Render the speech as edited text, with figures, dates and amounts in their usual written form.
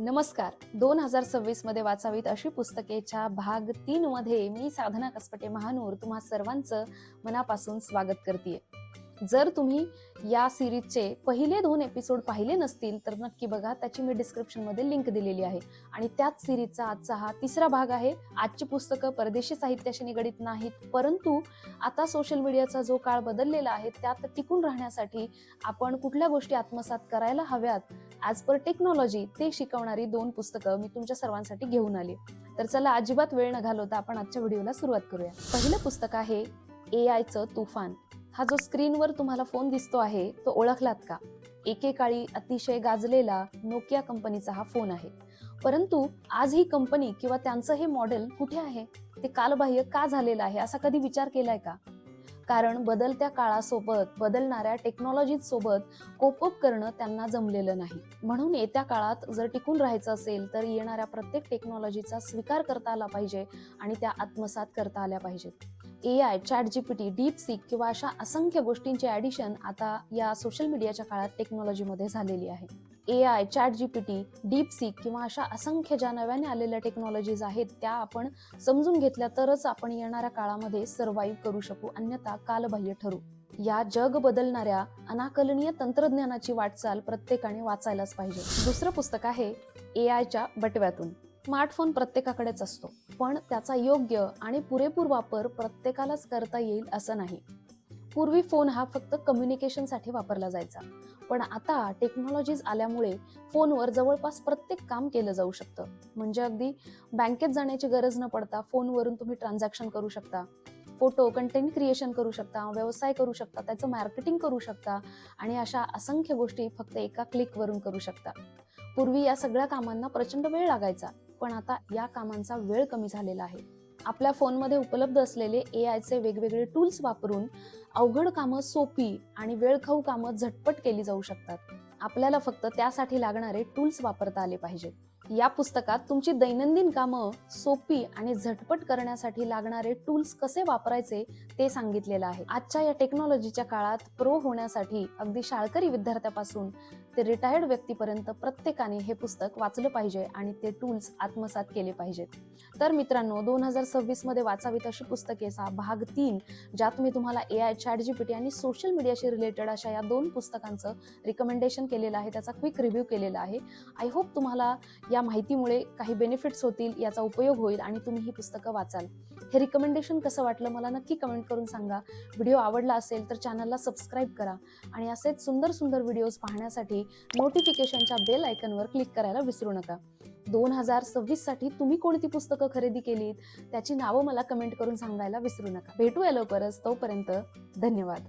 नमस्कार. 2026 मध्ये वाचावीत अशी पुस्तकेच्या भाग 3 मध्ये मी साधना कसपटे महानूर तुम्हा सर्वांचं मनापासून स्वागत करते. जर तुम्ही या सिरीजचे पहिले 2 एपिसोड पाहिले नसतील तर नक्की बघा, त्याची मी डिस्क्रिप्शन मध्ये लिंक दिलेली आहे. आणि त्याच सिरीजचा आजचा हा तिसरा भाग आहे. आजची पुस्तकं परदेशी साहित्याशी निगडित नाहीत, परंतु आता सोशल मीडियाचा जो काळ बदललेला आहे त्यात टिकून राहण्यासाठी आपण कुठल्या गोष्टी आत्मसात करायला हव्यात ॲज पर टेक्नॉलॉजी ते शिकवणारी 2 पुस्तकं मी तुमच्या सर्वांसाठी घेऊन आली. तर चला अजिबात वेळ न घालवता आपण आजच्या व्हिडिओला सुरुवात करूया. पहिलं पुस्तक आहे एआयचं तुफान. हा जो स्क्रीनवर तुम्हाला फोन दिसतो आहे तो ओळखलात का? एकेकाळी अतिशय गाजलेला नोकिया कंपनीचा हा फोन आहे. परंतु आज ही कंपनी किंवा त्यांचं हे मॉडेल कुठे आहे? ते कालबाह्य का झालेलं आहे असा कधी विचार केलाय का? कारण बदलत्या काळासोबत बदलणाऱ्या टेक्नॉलॉजी सोबत कोप अप करणं त्यांना जमलेलं नाही. म्हणून येत्या काळात जर टिकून राहायचं असेल तर येणाऱ्या प्रत्येक टेक्नॉलॉजीचा स्वीकार करता आला पाहिजे आणि त्या आत्मसात करता आल्या पाहिजेत. AI, ChatGPT, DeepSeek किंवा अशा असंख्य गोष्टींची ॲडिशन आता या सोशल मीडियाच्या काळात टेक्नॉलॉजीमध्ये झालेली आहे. AI, ChatGPT, DeepSeek किंवा अशा असंख्य ज्या नव्याने आलेल्या टेक्नॉलॉजीज आहेत त्या आपण समजून घेतल्या तरच आपण येणाऱ्या काळामध्ये सर्व्हाइव्ह करू शकू, अन्यथा कालबाह्य ठरू. या जग बदलणाऱ्या अनाकलनीय तंत्रज्ञानाची वाटचाल प्रत्येकाने वाचायलाच पाहिजे. दुसरं पुस्तक आहे AIच्या बटव्यातून. स्मार्टफोन प्रत्येकाकडेच असतो, पण त्याचा योग्य आणि पुरेपूर वापर प्रत्येकालाच करता येईल असं नाही. पूर्वी फोन हा फक्त कम्युनिकेशनसाठी वापरला जायचा, पण आता टेक्नॉलॉजीज आल्यामुळे फोनवर जवळपास प्रत्येक काम केलं जाऊ शकतं. म्हणजे अगदी बँकेत जाण्याची गरज न पडता फोनवरून तुम्ही ट्रान्झॅक्शन करू शकता, फोटो कंटेंट क्रिएशन करू शकता, व्यवसाय करू शकता, त्याचं मार्केटिंग करू शकता आणि अशा असंख्य गोष्टी फक्त एका क्लिकवरून करू शकता. पूर्वी या सगळ्या कामांना प्रचंड वेळ लागायचा, पण आता या कामांचा वेळ कमी झालेला आहे. आपल्या फोनमध्ये उपलब्ध असलेले AIचे वेगवेगळे टूल्स वापरून अवघड कामं सोपी आणि वेळखाऊ कामं झटपट केली जाऊ शकतात. आपल्याला फक्त त्यासाठी लागणारे टूल्स वापरता आले पाहिजेत. या पुस्तकात तुमची दैनंदिन कामं सोपी आणि झटपट करण्यासाठी लागणारे टूल्स कसे वापरायचे ते सांगितलेलं आहे. आजच्या या टेक्नॉलॉजीच्या काळात प्रो होण्यासाठी अगदी शाळकरी विद्यार्थ्यापासून ते रिटायर्ड व्यक्तीपर्यंत प्रत्येकाने हे पुस्तक वाचलं पाहिजे आणि ते टूल्स आत्मसात केले पाहिजेत. तर मित्रांनो, 2026 मध्ये वाचावीत अशी पुस्तकेचा भाग 3, ज्यात मी तुम्हाला AI, ChatGPT आणि सोशल मीडियाशी रिलेटेड अशा या 2 पुस्तकांचं रिकमेंडेशन केलेलं आहे, त्याचा क्विक रिव्ह्यू केलेला आहे. आय होप तुम्हाला या माहितीमुळे काही बेनिफिट्स होतील, याचा उपयोग होईल आणि तुम्ही ही पुस्तकं वाचाल. हे रिकमेंडेशन कसं वाटलं मला नक्की कमेंट करून सांगा. व्हिडिओ आवडला असेल तर चॅनलला सबस्क्राईब करा आणि असेच सुंदर सुंदर व्हिडिओज पाहण्यासाठी नोटिफिकेशनच्या बेल आयकॉनवर क्लिक करायला विसरू नका. 2026 साठी तुम्ही कोणती पुस्तकं खरेदी केलीत त्याची नावं मला कमेंट करून सांगायला विसरू नका. भेटूया लवकरच. तोपर्यंत धन्यवाद.